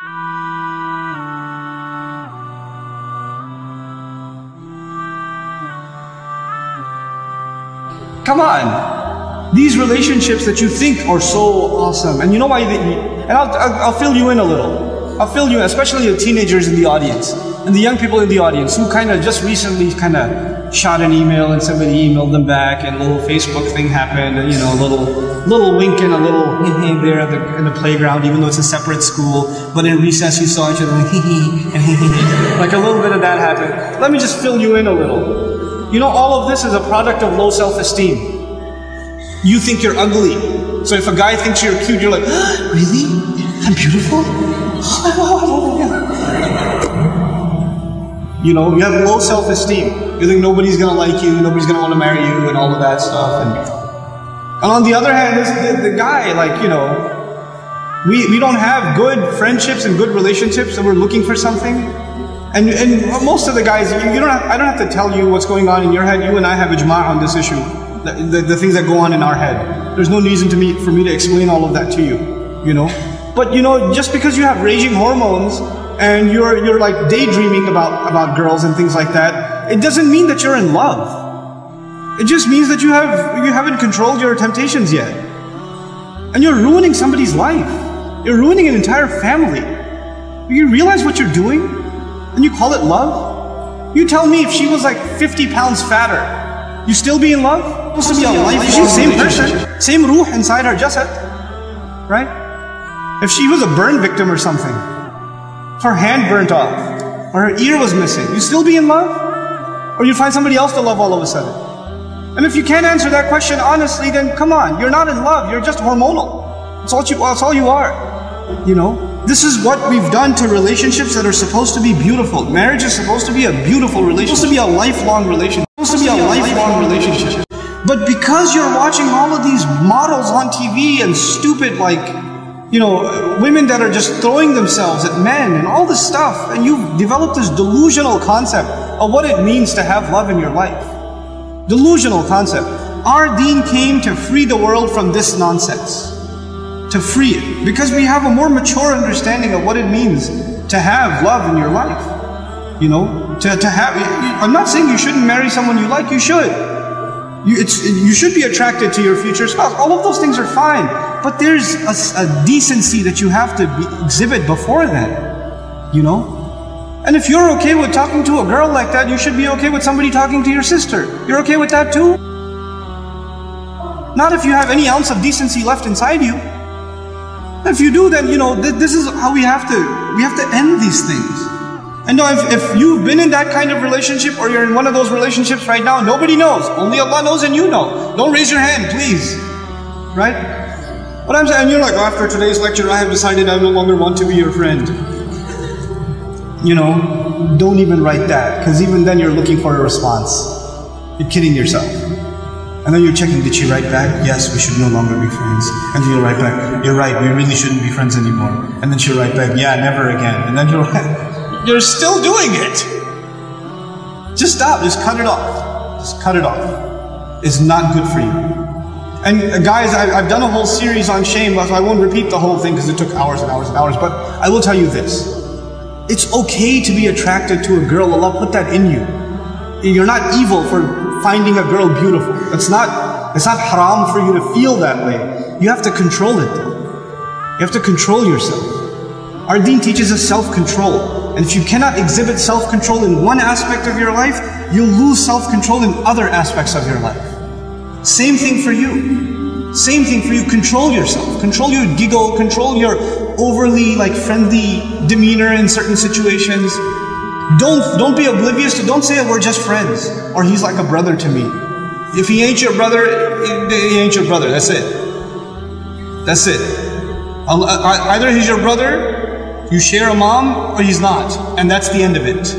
Come on. These relationships that you think are so awesome, and you know why and I'll fill you in a little. I'll fill you in, especially the teenagers in the audience, and the young people in the audience who kind of just recently kind of shot an email and somebody emailed them back and a little Facebook thing happened, and you know, a little wink and a little hee there in the playground, even though it's a separate school, but in recess you saw each other like like a little bit of that happened. Let me just fill you in a little. You know, all of this is a product of low self-esteem. You think you're ugly. So if a guy thinks you're cute, you're like, really? I'm beautiful? You know, you have low self-esteem. You think nobody's going to like you, nobody's going to want to marry you, and all of that stuff. And on the other hand, the guy, like, you know, we don't have good friendships and good relationships, and we're looking for something. And most of the guys, I don't have to tell you what's going on in your head. You and I have ijma' on this issue. The things that go on in our head. There's no reason for me to explain all of that to you, you know. But you know, just because you have raging hormones and you're like daydreaming about girls and things like that, it doesn't mean that you're in love. It just means that you haven't controlled your temptations yet. And you're ruining somebody's life. You're ruining an entire family. You realize what you're doing? And you call it love? You tell me if she was like 50 pounds fatter, you still be in love? Supposed to be a life. She's the same person, same ruh inside her jasad, right? If she was a burn victim or something, if her hand burnt off, or her ear was missing, you still be in love? Or you find somebody else to love all of a sudden? And if you can't answer that question honestly, then come on, you're not in love, you're just hormonal. That's all you are, you know? This is what we've done to relationships that are supposed to be beautiful. Marriage is supposed to be a beautiful relationship. It's supposed to be a lifelong relationship. It's supposed to be a lifelong relationship. But because you're watching all of these models on TV and stupid, like, you know, women that are just throwing themselves at men and all this stuff, and you've developed this delusional concept of what it means to have love in your life. Delusional concept. Our deen came to free the world from this nonsense. To free it, because we have a more mature understanding of what it means to have love in your life. You know, to have. I'm not saying you shouldn't marry someone you like. You should. You should be attracted to your future spouse. All of those things are fine, but there's a decency that you have to exhibit before then. You know, and if you're okay with talking to a girl like that, you should be okay with somebody talking to your sister. You're okay with that too? Not if you have any ounce of decency left inside you. If you do, then, you know, this is how we have to end these things. And no, if you've been in that kind of relationship, or you're in one of those relationships right now, nobody knows. Only Allah knows and you know. Don't raise your hand, please. Right? What I'm saying, you're like, after today's lecture, I have decided I no longer want to be your friend. You know, don't even write that, because even then you're looking for a response. You're kidding yourself. And then you're checking, did she write back? Yes, we should no longer be friends. And then you'll write back, you're right, we really shouldn't be friends anymore. And then she'll write back, yeah, never again. And then you're still doing it. Just stop, just cut it off. Just cut it off. It's not good for you. And guys, I've done a whole series on shame, so I won't repeat the whole thing because it took hours and hours and hours, but I will tell you this. It's okay to be attracted to a girl. Allah put that in you. You're not evil for finding a girl beautiful. It's not haram for you to feel that way. You have to control it. You have to control yourself. Our deen teaches us self-control. And if you cannot exhibit self-control in one aspect of your life, you'll lose self-control in other aspects of your life. Same thing for you. Same thing for you. Control yourself. Control your giggle. Control your overly friendly demeanor in certain situations. Don't be oblivious to, don't say we're just friends, or he's like a brother to me. If he ain't your brother, he ain't your brother. That's it. That's it. Either he's your brother, you share a mom, or he's not. And that's the end of it.